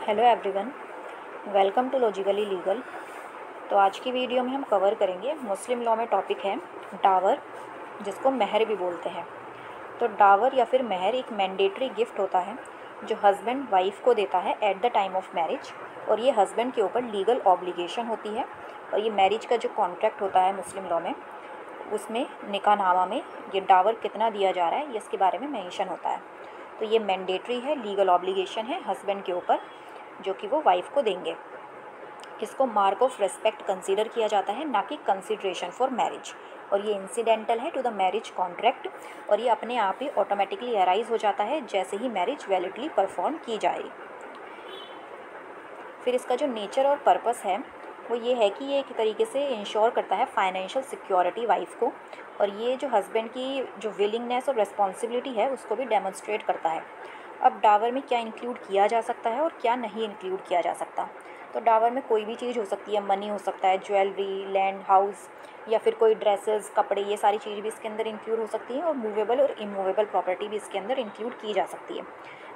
Hello everyone, welcome to logically legal. तो आज की वीडियो में हम कवर करेंगे मुस्लिम लॉ में टॉपिक है डावर, जिसको महर भी बोलते हैं। तो डावर या फिर महर एक मैंडेटरी गिफ्ट होता है जो हस्बैंड वाइफ को देता है at the time of marriage, और ये हस्बैंड के ऊपर लीगल ऑब्लिगेशन होती है। और ये मैरिज का जो कॉन्ट्रैक्ट होता है मुस्लिम लॉ में, उसमें निकाहनामा में ये डावर कितना दिया जा रहा है ये इसके बारे में मेंशन होता है। तो ये मैंडेटरी है, लीगल ऑब्लिगेशन है हस्बैंड के ऊपर जो कि वो वाइफ को देंगे। इसको मार्क ऑफ रेस्पेक्ट कंसीडर किया जाता है, ना कि कंसिडरेशन फॉर मैरिज। और ये इंसिडेंटल है टू द मैरिज कॉन्ट्रैक्ट, और ये अपने आप ही ऑटोमेटिकली अराइज हो जाता है जैसे ही मैरिज वैलिडली परफॉर्म की जाए। फिर इसका जो नेचर और पर्पस है वो ये है कि ये एक तरीके से इंश्योर करता है फाइनेंशियल सिक्योरिटी वाइफ को, और ये जो हस्बैंड की जो विलिंगनेस और रिस्पॉन्सिबिलिटी है उसको भी डेमोन्स्ट्रेट करता है। अब डावर में क्या इंक्लूड किया जा सकता है और क्या नहीं इंक्लूड किया जा सकता। तो डावर में कोई भी चीज़ हो सकती है, मनी हो सकता है, ज्वेलरी, लैंड, हाउस, या फिर कोई ड्रेसेस, कपड़े, ये सारी चीज़ भी इसके अंदर इंक्लूड हो सकती है। और मूवेबल और इमूवेबल प्रॉपर्टी भी इसके अंदर इंक्लूड की जा सकती है।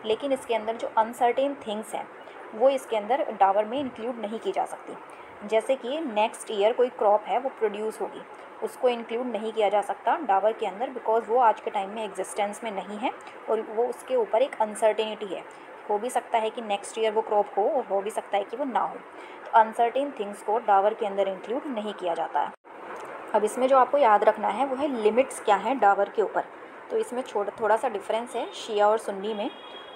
लेकिन इसके अंदर जो अनसर्टेन थिंग्स हैं वो इसके अंदर डावर में इंक्लूड नहीं की जा सकती। जैसे कि नेक्स्ट ईयर कोई क्रॉप है वो प्रोड्यूस होगी, उसको इंक्लूड नहीं किया जा सकता डावर के अंदर, बिकॉज वो आज के टाइम में एग्जिस्टेंस में नहीं है और वो उसके ऊपर एक अनसर्टेनिटी है। हो भी सकता है कि नेक्स्ट ईयर वो क्रॉप हो और हो भी सकता है कि वो ना हो। तो अनसर्टेन थिंग्स को डावर के अंदर इंक्लूड नहीं किया जाता है। अब इसमें जो आपको याद रखना है वो है लिमिट्स क्या हैं डावर के ऊपर। तो इसमें थोड़ा सा डिफरेंस है शिया और सुन्नी में।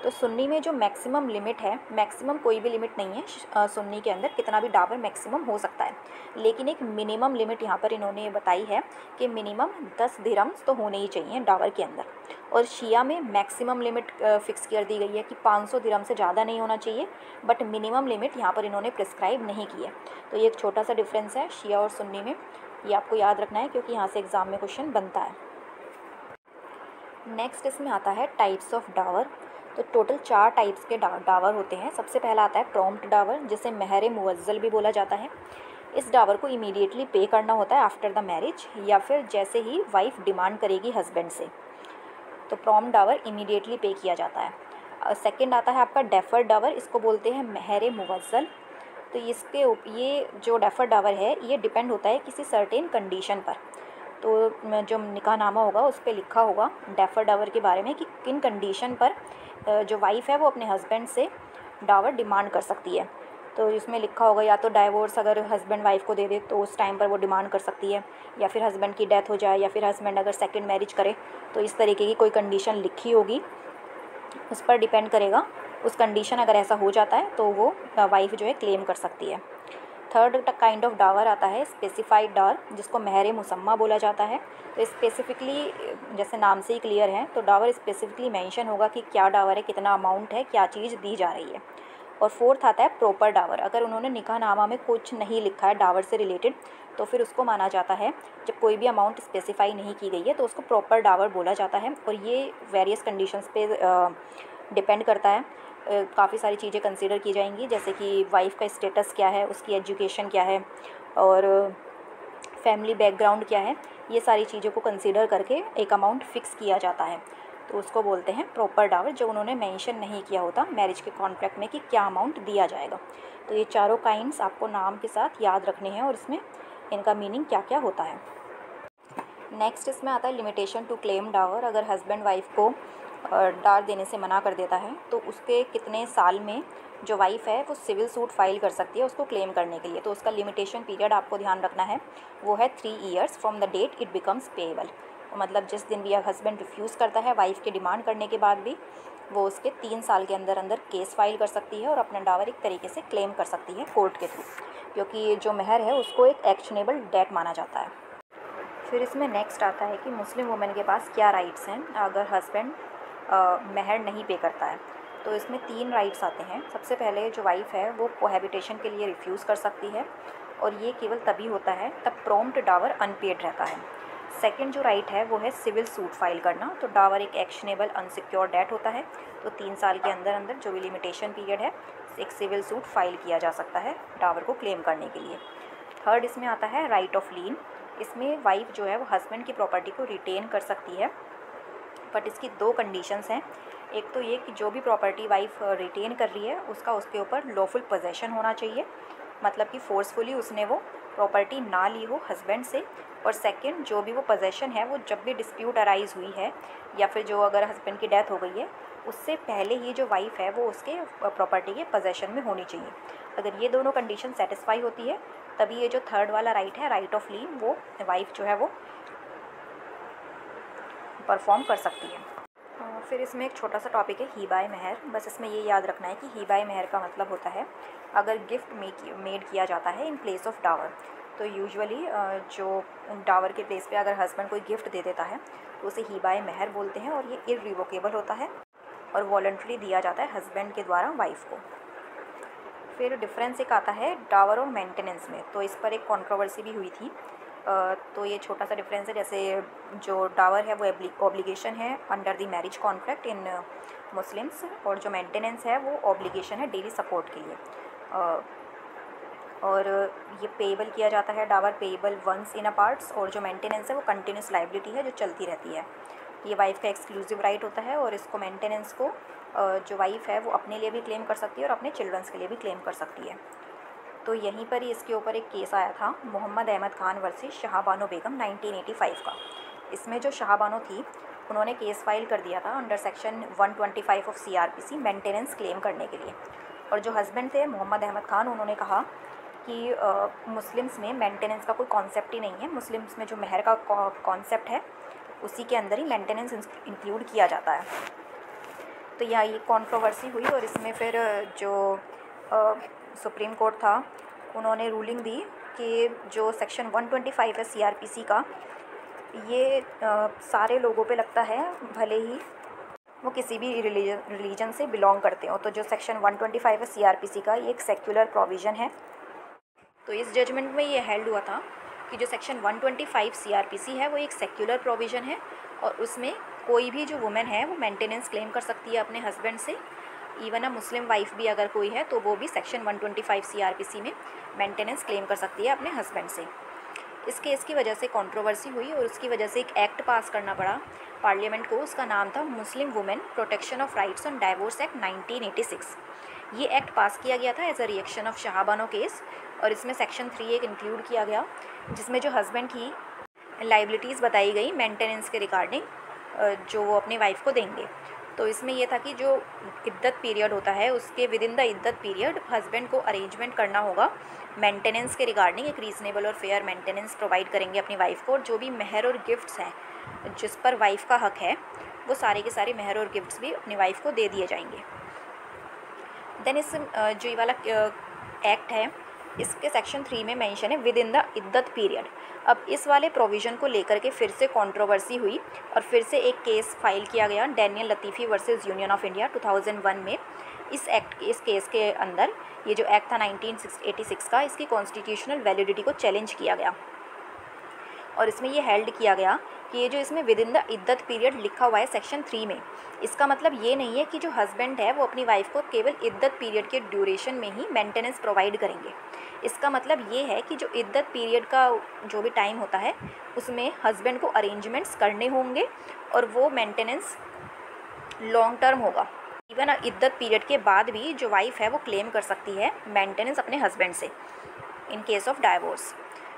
तो सुन्नी में जो मैक्सिमम लिमिट है, मैक्सिमम कोई भी लिमिट नहीं है सुन्नी के अंदर, कितना भी डावर मैक्सिमम हो सकता है। लेकिन एक मिनिमम लिमिट यहाँ पर इन्होंने बताई है कि मिनिमम 10 दिरहम्स तो होने ही चाहिए डावर के अंदर। और शिया में मैक्सिमम लिमिट फिक्स कर दी गई है कि 500 दिरहम से ज़्यादा नहीं होना चाहिए, बट मिनिमम लिमिट यहाँ पर इन्होंने प्रिस्क्राइब नहीं की है। तो ये एक छोटा सा डिफरेंस है शिया और सुन्नी में, ये आपको याद रखना है क्योंकि यहाँ से एग्ज़ाम में क्वेश्चन बनता है। नेक्स्ट इसमें आता है टाइप्स ऑफ डावर। तो टोटल 4 टाइप्स के डावर होते हैं। सबसे पहला आता है प्रॉम्प्ट डावर, जिसे महर मुअज्जल भी बोला जाता है। इस डावर को इमीडिएटली पे करना होता है आफ्टर द मैरिज, या फिर जैसे ही वाइफ डिमांड करेगी हस्बैंड से। तो प्रॉम्प्ट डावर इमीडिएटली पे किया जाता है। सेकंड आता है आपका डेफर डावर, इसको बोलते हैं महर मुअज्जल। तो ये जो डेफर डावर है ये डिपेंड होता है किसी सर्टेन कंडीशन पर। तो जो निकाहनामा होगा उस पर लिखा होगा डेफर डावर के बारे में कि किन कंडीशन पर जो वाइफ़ है वो अपने हस्बैंड से डावर डिमांड कर सकती है। तो इसमें लिखा होगा या तो डाइवोर्स अगर हस्बैंड वाइफ को दे दे तो उस टाइम पर वो डिमांड कर सकती है, या फिर हस्बैंड की डेथ हो जाए, या फिर हस्बैंड अगर सेकंड मैरिज करे, तो इस तरीके की कोई कंडीशन लिखी होगी, उस पर डिपेंड करेगा। उस कंडीशन अगर ऐसा हो जाता है तो वो वाइफ जो है क्लेम कर सकती है। थर्ड काइंड ऑफ डावर आता है स्पेसिफाइड डावर, जिसको महर मुसम्मा बोला जाता है। तो स्पेसिफिकली जैसे नाम से ही क्लियर है, तो डावर स्पेसिफिकली मेंशन होगा कि क्या डावर है, कितना अमाउंट है, क्या चीज़ दी जा रही है। और फोर्थ आता है प्रॉपर डावर। अगर उन्होंने निकाहनामा में कुछ नहीं लिखा है डावर से रिलेटेड तो फिर उसको माना जाता है, जब कोई भी अमाउंट स्पेसिफाई नहीं की गई है तो उसको प्रॉपर डावर बोला जाता है। और ये वेरियस कंडीशंस पे डिपेंड करता है। काफ़ी सारी चीज़ें कंसीडर की जाएंगी, जैसे कि वाइफ का स्टेटस क्या है, उसकी एजुकेशन क्या है, और फैमिली बैकग्राउंड क्या है। ये सारी चीज़ों को कंसीडर करके एक अमाउंट फ़िक्स किया जाता है, तो उसको बोलते हैं प्रॉपर डावर, जो उन्होंने मेंशन नहीं किया होता मैरिज के कॉन्ट्रैक्ट में कि क्या अमाउंट दिया जाएगा। तो ये चारों काइंड्स आपको नाम के साथ याद रखने हैं और इसमें इनका मीनिंग क्या क्या होता है। नेक्स्ट इसमें आता है लिमिटेशन टू क्लेम डावर। अगर हस्बैंड वाइफ को डार देने से मना कर देता है तो उसके कितने साल में जो वाइफ है वो सिविल सूट फाइल कर सकती है उसको क्लेम करने के लिए। तो उसका लिमिटेशन पीरियड आपको ध्यान रखना है, वो है 3 years from the date it becomes payable. मतलब जिस दिन भी हस्बैंड रिफ्यूज़ करता है वाइफ के डिमांड करने के बाद भी, वो उसके 3 साल के अंदर अंदर केस फाइल कर सकती है और अपना डावर एक तरीके से क्लेम कर सकती है कोर्ट के थ्रू, क्योंकि जो महर है उसको एक एक्शनेबल डेट माना जाता है। फिर इसमें नेक्स्ट आता है कि मुस्लिम वुमेन के पास क्या राइट्स हैं अगर हस्बैंड महर नहीं पे करता है। तो इसमें 3 राइट्स आते हैं। सबसे पहले जो वाइफ है वो कोहैबिटेशन के लिए रिफ्यूज़ कर सकती है, और ये केवल तभी होता है तब प्रॉम्प्ट डावर अनपेड रहता है। सेकंड जो राइट है वो है सिविल सूट फाइल करना। तो डावर एक एक्शनेबल अनसिक्योर डेट होता है, तो 3 साल के अंदर अंदर जो भी लिमिटेशन पीरियड है एक सिविल सूट फाइल किया जा सकता है डावर को क्लेम करने के लिए। थर्ड इसमें आता है राइट ऑफ लीन। इसमें वाइफ जो है वो हस्बैंड की प्रॉपर्टी को रिटेन कर सकती है, बट इसकी 2 कंडीशंस हैं एक तो ये कि जो भी प्रॉपर्टी वाइफ रिटेन कर रही है उसका उसके ऊपर लॉफुल पोजेशन होना चाहिए, मतलब कि फोर्सफुली उसने वो प्रॉपर्टी ना ली हो हस्बैंड से। और सेकंड, जो भी वो पोजेशन है वो जब भी डिस्प्यूट अराइज हुई है या फिर जो अगर हस्बैंड की डेथ हो गई है उससे पहले ही जो वाइफ है वो उसके प्रॉपर्टी के पोजेशन में होनी चाहिए। अगर ये दोनों कंडीशन सेटिस्फाई होती है तभी ये जो थर्ड वाला राइट है, राइट ऑफ लीव, वो वाइफ जो है वो परफॉर्म कर सकती है। फिर इसमें एक छोटा सा टॉपिक है हीबाए मेहर। बस इसमें ये याद रखना है कि हीबाए मेहर का मतलब होता है अगर गिफ्ट मेड किया जाता है इन प्लेस ऑफ डावर। तो यूजुअली जो डावर के प्लेस पे अगर हस्बैंड कोई गिफ्ट दे देता है तो उसे हीबाए मेहर बोलते हैं, और ये इररिवोकेबल होता है और वॉलंटरी दिया जाता है हस्बैंड के द्वारा वाइफ को। फिर डिफरेंस एक आता है डावर और मेंटेनेंस में, तो इस पर एक कंट्रोवर्सी भी हुई थी। तो ये छोटा सा डिफरेंस है, जैसे जो डावर है वो ऑब्लिगेशन है under the marriage contract in Muslims, और जो मेंटेनेंस है वो ऑब्लिगेशन है डेली सपोर्ट के लिए। और ये पेएबल किया जाता है, dower payable once in a parts, और जो मेंटेनेंस है वो कंटिन्यूस लाइबिलिटी है जो चलती रहती है। ये वाइफ का एक्सक्लूसिव राइट होता है, और इसको मेंटेनेंस को जो वाइफ है वो अपने लिए भी क्लेम कर सकती है और अपने चिल्ड्रंस के लिए भी क्लेम कर सकती है। तो यहीं पर ही इसके ऊपर एक केस आया था, मोहम्मद अहमद खान वर्सेस शाहबानो बेगम 1985 का। इसमें जो शाहबानो थी उन्होंने केस फाइल कर दिया था under section 125 of CRPC maintenance claim करने के लिए। और जो हस्बैंड थे मोहम्मद अहमद खान, उन्होंने कहा कि मुस्लिम्स में मेंटेनेंस का कोई कॉन्सेप्ट ही नहीं है, मुस्लिम्स में जो मेहर का कॉन्सेप्ट है उसी के अंदर ही मेंटेनेंस इंक्लूड किया जाता है। तो यहाँ ये कंट्रोवर्सी हुई, और इसमें फिर जो सुप्रीम कोर्ट था उन्होंने रूलिंग दी कि जो सेक्शन 125 है CRPC का, ये सारे लोगों पे लगता है भले ही वो किसी भी रिलीजन से बिलोंग करते हो। तो जो सेक्शन 125 है CRPC का, ये एक सेक्युलर प्रोविज़न है। तो इस जजमेंट में ये हेल्ड हुआ था कि जो सेक्शन 125 CRPC है वो एक सेक्युलर प्रोविज़न है, और उसमें कोई भी जो वुमेन है वो मेंटेनेंस क्लेम कर सकती है अपने हस्बैंड से। इवन अ मुस्लिम वाइफ भी अगर कोई है तो वो भी सेक्शन 125 CRPC में मेंटेनेंस क्लेम कर सकती है अपने हस्बैंड से। इस केस की वजह से कंट्रोवर्सी हुई, और उसकी वजह से एक एक्ट पास करना पड़ा पार्लियामेंट को। उसका नाम था Muslim women protection of rights on divorce act 1986। ये एक्ट पास किया गया था as a reaction of Shahbano case, और इसमें सेक्शन 3 एक इंक्लूड किया गया जिसमें जो हस्बैंड की लाइबिलिटीज़ बताई गई मेंटेनेंस के रिगार्डिंग जो वो अपनी वाइफ को देंगे। तो इसमें यह था कि जो इद्दत पीरियड होता है उसके विद इन द इद्दत पीरियड हस्बैंड को अरेंजमेंट करना होगा मेंटेनेंस के रिगार्डिंग, एक रीज़नेबल और फेयर मेंटेनेंस प्रोवाइड करेंगे अपनी वाइफ को। और जो भी मेहर और गिफ्ट्स हैं जिस पर वाइफ का हक है वो सारे के सारे मेहर और गिफ्ट्स भी अपनी वाइफ को दे दिए जाएंगे। देन इस जो ये वाला एक्ट है इसके सेक्शन 3 में मेंशन है विद इन द इद्दत पीरियड। अब इस वाले प्रोविज़न को लेकर के फिर से कंट्रोवर्सी हुई, और फिर से एक केस फाइल किया गया Daniel Latifi versus union of India 2001 में। इस केस के अंदर ये जो एक्ट था 1986 का, इसकी कॉन्स्टिट्यूशनल वैलिडिटी को चैलेंज किया गया, और इसमें ये हेल्ड किया गया कि ये जो इसमें विद इन द इद्दत पीरियड लिखा हुआ है सेक्शन 3 में, इसका मतलब ये नहीं है कि जो हस्बैंड है वो अपनी वाइफ को केवल इद्दत पीरियड के ड्यूरेशन में ही मेंटेनेंस प्रोवाइड करेंगे। इसका मतलब ये है कि जो इद्दत पीरियड का जो भी टाइम होता है उसमें हस्बैंड को अरेंजमेंट्स करने होंगे, और वो मेंटेनेंस लॉन्ग टर्म होगा। इवन इद्दत पीरियड के बाद भी जो वाइफ है वो क्लेम कर सकती है मेंटेनेंस अपने हस्बैंड से इन केस ऑफ डाइवोर्स।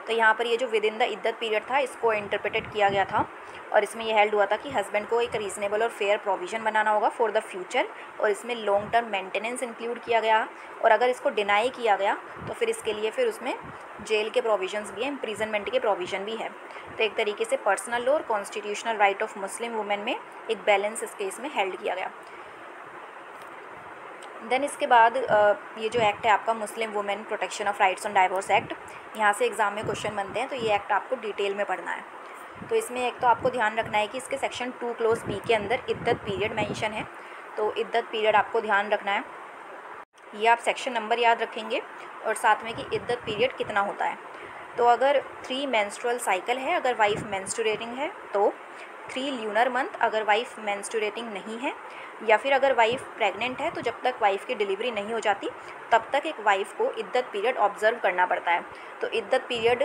तो यहाँ पर ये जो विद इन द इद्दत पीरियड था इसको इंटरप्रेटेड किया गया था, और इसमें यह हेल्ड हुआ था कि हस्बैंड को एक रीज़नेबल और फेयर प्रोविज़न बनाना होगा फॉर द फ्यूचर, और इसमें लॉन्ग टर्म मेंटेनेंस इंक्लूड किया गया। और अगर इसको डिनाई किया गया तो फिर इसके लिए फिर उसमें जेल के प्रोविजंस भी हैं, इम्प्रिजनमेंट के प्रोविज़न भी है। तो एक तरीके से पर्सनल लॉ और constitutional right of Muslim women में एक बैलेंस इस केस में हेल्ड किया गया। देन इसके बाद ये जो एक्ट है आपका मुस्लिम women protection of rights on divorce act, यहाँ से एग्ज़ाम में क्वेश्चन बनते हैं, तो ये एक्ट आपको डिटेल में पढ़ना है। तो इसमें एक तो आपको ध्यान रखना है कि इसके सेक्शन 2 क्लोज B के अंदर इद्दत पीरियड मेंशन है। तो इद्दत पीरियड आपको ध्यान रखना है, ये आप सेक्शन नंबर याद रखेंगे, और साथ में कि इद्दत पीरियड कितना होता है। तो अगर 3 मेंस्ट्रुअल साइकिल है अगर वाइफ मेंस्ट्रुएटिंग है, तो 3 ल्यूनर मंथ अगर वाइफ मेंस्ट्रुएटिंग नहीं है, या फिर अगर वाइफ प्रेग्नेंट है तो जब तक वाइफ की डिलीवरी नहीं हो जाती तब तक एक वाइफ को इद्दत पीरियड ऑब्जर्व करना पड़ता है। तो इद्दत पीरियड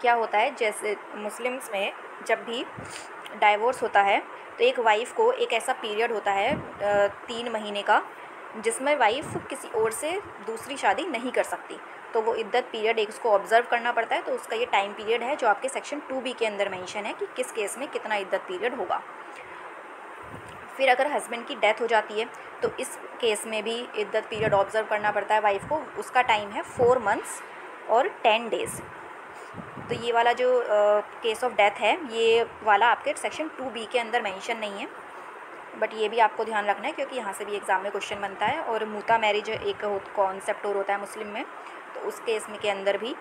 क्या होता है, जैसे मुस्लिम्स में जब भी डाइवोर्स होता है तो एक वाइफ़ को एक ऐसा पीरियड होता है 3 महीने का, जिसमें वाइफ़ किसी और से दूसरी शादी नहीं कर सकती। तो वो इद्दत पीरियड एक उसको ऑब्ज़र्व करना पड़ता है। तो उसका ये टाइम पीरियड है जो आपके सेक्शन 2B के अंदर मेंशन है कि किस केस में कितना इद्दत पीरियड होगा। फिर अगर हस्बैंड की डेथ हो जाती है तो इस केस में भी इद्दत पीरियड ऑब्ज़र्व करना पड़ता है वाइफ़ को। उसका टाइम है 4 मंथ्स और 10 डेज़। तो ये वाला जो केस ऑफ डेथ है ये वाला आपके सेक्शन 2B के अंदर मेंशन नहीं है, बट ये भी आपको ध्यान रखना है क्योंकि यहाँ से भी एग्ज़ाम में क्वेश्चन बनता है। और मुता मैरिज एक कॉन्सेप्ट और होता है मुस्लिम में, तो उस केस में के अंदर भी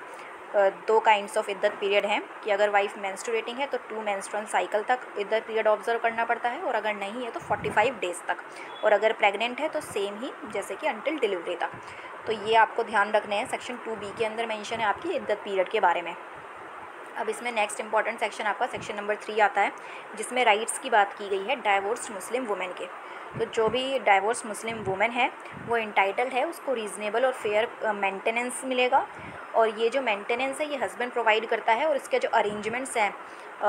2 काइंड्स ऑफ इद्दत पीरियड हैं कि अगर वाइफ मेंस्ट्रुएटिंग है तो 2 मेंस्ट्रुअल साइकिल तक इद्दत पीरियड ऑब्जर्व करना पड़ता है, और अगर नहीं है तो 45 डेज़ तक, और अगर प्रेग्नेंट है तो सेम ही जैसे कि अंटिल डिलीवरी तक। तो ये आपको ध्यान रखने हैं। सेक्शन 2B के अंदर मेंशन है आपकी इद्दत पीरियड के बारे में। अब इसमें नेक्स्ट इंपॉर्टेंट सेक्शन आपका सेक्शन नंबर 3 आता है, जिसमें राइट्स की बात की गई है डाइवोर्स्ड मुस्लिम वुमेन के। तो जो भी डाइवोर्स मुस्लिम वुमेन है वो इंटाइटल्ड है, उसको रीज़नेबल और फेयर मेंटेनेंस मिलेगा। और ये जो मेंटेनेंस है ये हस्बैंड प्रोवाइड करता है, और इसके जो अरेंजमेंट्स हैं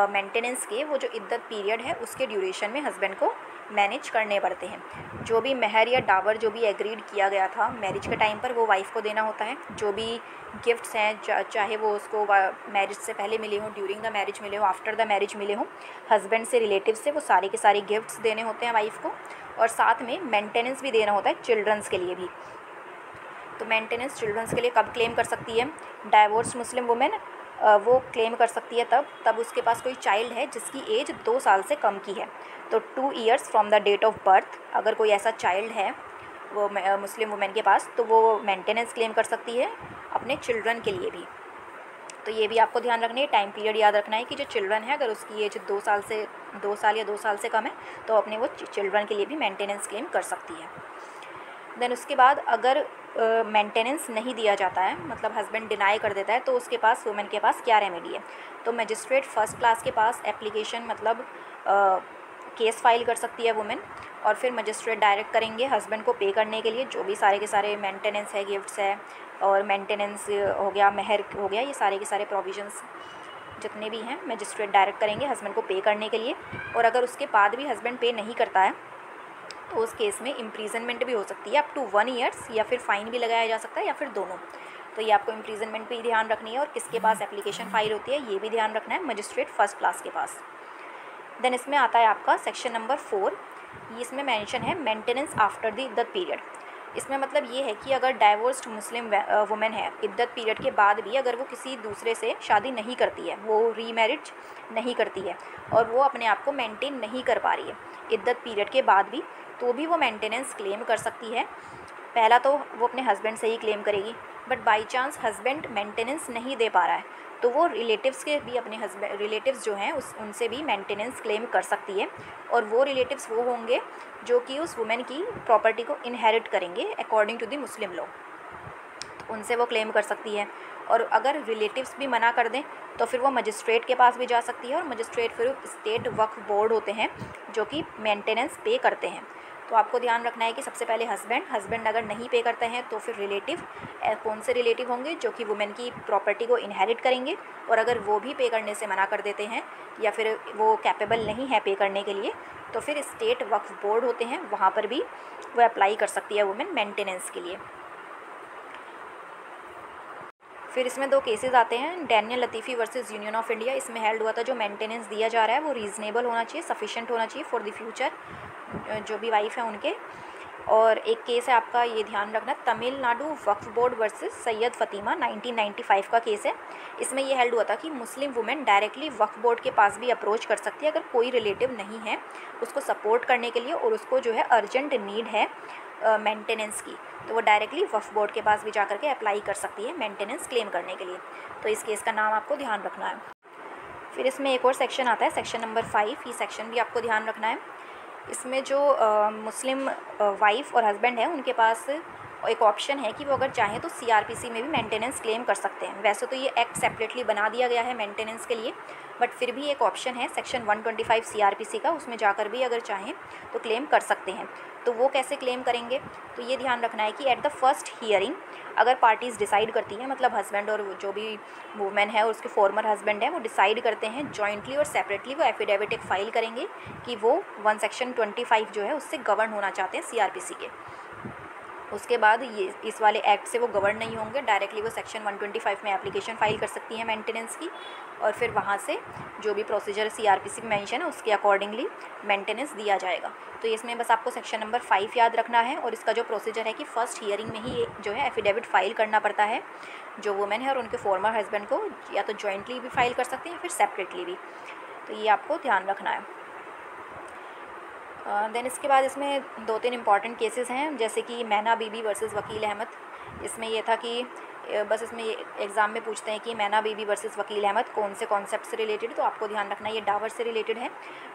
मेंटेनेंस के, वो जो इद्दत पीरियड है उसके ड्यूरेशन में हस्बैंड को मैनेज करने पड़ते हैं। जो भी महर या डावर जो भी एग्रीड किया गया था मैरिज के टाइम पर वो वाइफ़ को देना होता है। जो भी गिफ्ट्स हैं चाहे वो उसको मैरिज से पहले मिले हों, ड्यूरिंग द मैरिज मिले हों, आफ्टर द मैरिज मिले हों, हस्बैंड से रिलेटिव से, वो सारे के सारे गिफ्ट्स देने होते हैं वाइफ़ को। और साथ में मेंटेनेंस भी देना होता है चिल्ड्रंस के लिए भी। तो मेंटेनेंस चिल्ड्रंस के लिए कब क्लेम कर सकती है डाइवोर्स मुस्लिम वुमेन? वो क्लेम कर सकती है तब उसके पास कोई चाइल्ड है जिसकी एज 2 साल से कम की है। तो 2 years from the date of birth अगर कोई ऐसा चाइल्ड है वो मुस्लिम वुमेन के पास, तो वो मेंटेनेंस क्लेम कर सकती है अपने चिल्ड्रन के लिए भी। तो ये भी आपको ध्यान रखना है, टाइम पीरियड याद रखना है कि जो चिल्ड्रन है अगर उसकी एज 2 साल या 2 साल से कम है तो अपने वो चिल्ड्रन के लिए भी मेंटेनेंस क्लेम कर सकती है। देन उसके बाद अगर मेंटेनेंस नहीं दिया जाता है, मतलब हस्बैंड डिनाई कर देता है, तो उसके पास वुमेन के पास क्या रेमेडी है? तो मजिस्ट्रेट फर्स्ट क्लास के पास एप्लीकेशन मतलब केस फाइल कर सकती है वुमेन, और फिर मजिस्ट्रेट डायरेक्ट करेंगे हस्बैंड को पे करने के लिए जो भी सारे के सारे मेंटेनेंस है, गिफ्ट्स है और मेंटेनेंस हो गया, महर हो गया, ये सारे के सारे प्रोविजंस जितने भी हैं मजिस्ट्रेट डायरेक्ट करेंगे हस्बैंड को पे करने के लिए। और अगर उसके बाद भी हस्बैंड पे नहीं करता है तो उस केस में इम्प्रीजनमेंट भी हो सकती है अप टू 1 ईयर्स, या फिर फ़ाइन भी लगाया जा सकता है, या फिर दोनों। तो ये आपको इम्प्रीजनमेंट भी ध्यान रखनी है, और किसके पास एप्लीकेशन फाइल होती है ये भी ध्यान रखना है, मजिस्ट्रेट फर्स्ट क्लास के पास। देन इसमें आता है आपका सेक्शन नंबर 4, इसमें मेंशन है मेंटेनेंस आफ्टर द इद्दत पीरियड। इसमें मतलब ये है कि अगर डाइवोर्स्ड मुस्लिम वुमेन है, इद्दत पीरियड के बाद भी अगर वो किसी दूसरे से शादी नहीं करती है, वो रीमैरिज नहीं करती है और वो अपने आप को मेंटेन नहीं कर पा रही है इद्दत पीरियड के बाद भी, तो भी वो मेंटेनेंस क्लेम कर सकती है। पहला तो वो अपने हस्बैंड से ही क्लेम करेगी, but by chance husband maintenance नहीं दे पा रहा है तो वो रिलेटिव्स के भी अपने रिलेटिव्स जो हैं उनसे भी मेंटेनेंस क्लेम कर सकती है। और वो रिलेटिव्स वो होंगे जो कि उस वुमेन की प्रॉपर्टी को इनहेरिट करेंगे according to the Muslim law, तो उनसे वो क्लेम कर सकती है। और अगर रिलेटिव्स भी मना कर दें तो फिर वो मजिस्ट्रेट के पास भी जा सकती है, और मजिस्ट्रेट फिर स्टेट वक्फ बोर्ड होते हैं जो कि मेंटेनेंस पे करते हैं। तो आपको ध्यान रखना है कि सबसे पहले हस्बैंड अगर नहीं पे करते हैं तो फिर रिलेटिव, कौन से रिलेटिव होंगे जो कि वुमेन की प्रॉपर्टी को इनहेरिट करेंगे, और अगर वो भी पे करने से मना कर देते हैं या फिर वो कैपेबल नहीं है पे करने के लिए, तो फिर स्टेट वक्फ बोर्ड होते हैं, वहाँ पर भी वो अप्लाई कर सकती है वुमेन मेंटेनेंस के लिए। फिर इसमें 2 केसेस आते हैं, Daniel Latifi versus union of India. इसमें हेल्ड हुआ था जो मेंटेनेंस दिया जा रहा है वो रीज़नेबल होना चाहिए, सफिशेंट होना चाहिए फॉर द फ्यूचर जो भी वाइफ है उनके। और एक केस है आपका, ये ध्यान रखना, तमिलनाडु वक्फ बोर्ड वर्सेस सैयद फ़ातिमा 1995 का केस है। इसमें ये हेल्ड हुआ था कि मुस्लिम वुमेन डायरेक्टली वक्फ बोर्ड के पास भी अप्रोच कर सकती है अगर कोई रिलेटिव नहीं है उसको सपोर्ट करने के लिए, और उसको जो है अर्जेंट नीड है मेंटेनेंस की, तो वो डायरेक्टली वक्फ बोर्ड के पास भी जा करके अप्लाई कर सकती है मेंटेनेंस क्लेम करने के लिए। तो इस केस का नाम आपको ध्यान रखना है। फिर इसमें एक और सेक्शन आता है, सेक्शन नंबर 5, ये सेक्शन भी आपको ध्यान रखना है। इसमें जो मुस्लिम वाइफ़ और हस्बैंड है उनके पास और एक ऑप्शन है कि वो अगर चाहें तो CRPC में भी मेंटेनेंस क्लेम कर सकते हैं। वैसे तो ये एक्ट सेपरेटली बना दिया गया है मेंटेनेंस के लिए, बट फिर भी एक ऑप्शन है सेक्शन 125 CRPC का, उसमें जाकर भी अगर चाहें तो क्लेम कर सकते हैं। तो वो कैसे क्लेम करेंगे, तो ये ध्यान रखना है कि एट द फर्स्ट हियरिंग अगर पार्टीज़ डिसाइड करती हैं, मतलब हस्बैंड और जो भी वुमेन है और उसके फॉर्मर हस्बैंड है, वो डिसाइड करते हैं जॉइंटली और सेपरेटली, वो एफिडेविट एक फाइल करेंगे कि वो सेक्शन 25 जो है उससे गवर्न होना चाहते हैं CRPC के। उसके बाद ये इस वाले एक्ट से वो गवर्न नहीं होंगे, डायरेक्टली वो सेक्शन 125 में एप्लीकेशन फाइल कर सकती हैं मेंटेनेंस की, और फिर वहाँ से जो भी प्रोसीजर CRPC में मेंशन है उसके अकॉर्डिंगली मेंटेनेंस दिया जाएगा। तो इसमें बस आपको सेक्शन नंबर 5 याद रखना है, और इसका जो प्रोसीजर है कि फ़र्स्ट हियरिंग में ही जो है एफिडेविट फाइल करना पड़ता है जो वुमेन है और उनके फॉर्मर हस्बैंड को, या तो जॉइंटली भी फाइल कर सकते हैं या फिर सेपरेटली भी। तो ये आपको ध्यान रखना है। देन इसके बाद इसमें 2-3 इंपॉर्टेंट केसेस हैं, जैसे कि मैना बीबी वर्सेस वकील अहमद। इसमें ये था कि बस इसमें ये एग्ज़ाम में पूछते हैं कि मैना बीबी वर्सेस वकील अहमद कौन से कॉन्सेप्ट से रिलेटेड, तो आपको ध्यान रखना है ये डावर से रिलेटेड है।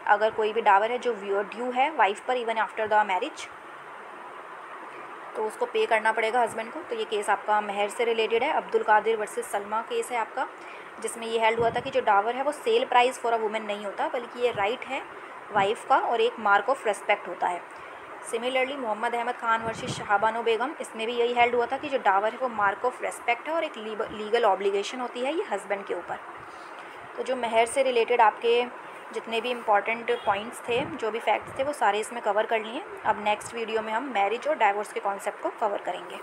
अगर कोई भी डावर है जो ड्यू है वाइफ पर इवन आफ्टर द मैरिज, तो उसको पे करना पड़ेगा हस्बैंड को। तो ये केस आपका मेहर से रिलेटेड है। अब्दुल कादिर वर्सेस सलमा केस है आपका, जिसमें ये हेल्ड हुआ था कि जो डावर है वो sale price for a women नहीं होता, बल्कि ये राइट है वाइफ का और एक मार्क ऑफ रेस्पेक्ट होता है। सिमिलरली मोहम्मद अहमद खान वर्सेस शहाबानो बेगम, इसमें भी यही हेल्ड हुआ था कि जो डावर है वो मार्क ऑफ रेस्पेक्ट है और एक लीगल ऑब्लिगेशन होती है ये हस्बैंड के ऊपर। तो जो मेहर से रिलेटेड आपके जितने भी इम्पॉर्टेंट पॉइंट्स थे, जो भी फैक्ट्स थे, वो सारे इसमें कवर कर लिए। अब नेक्स्ट वीडियो में हम मैरिज और डाइवोर्स के कॉन्सेप्ट को कवर करेंगे।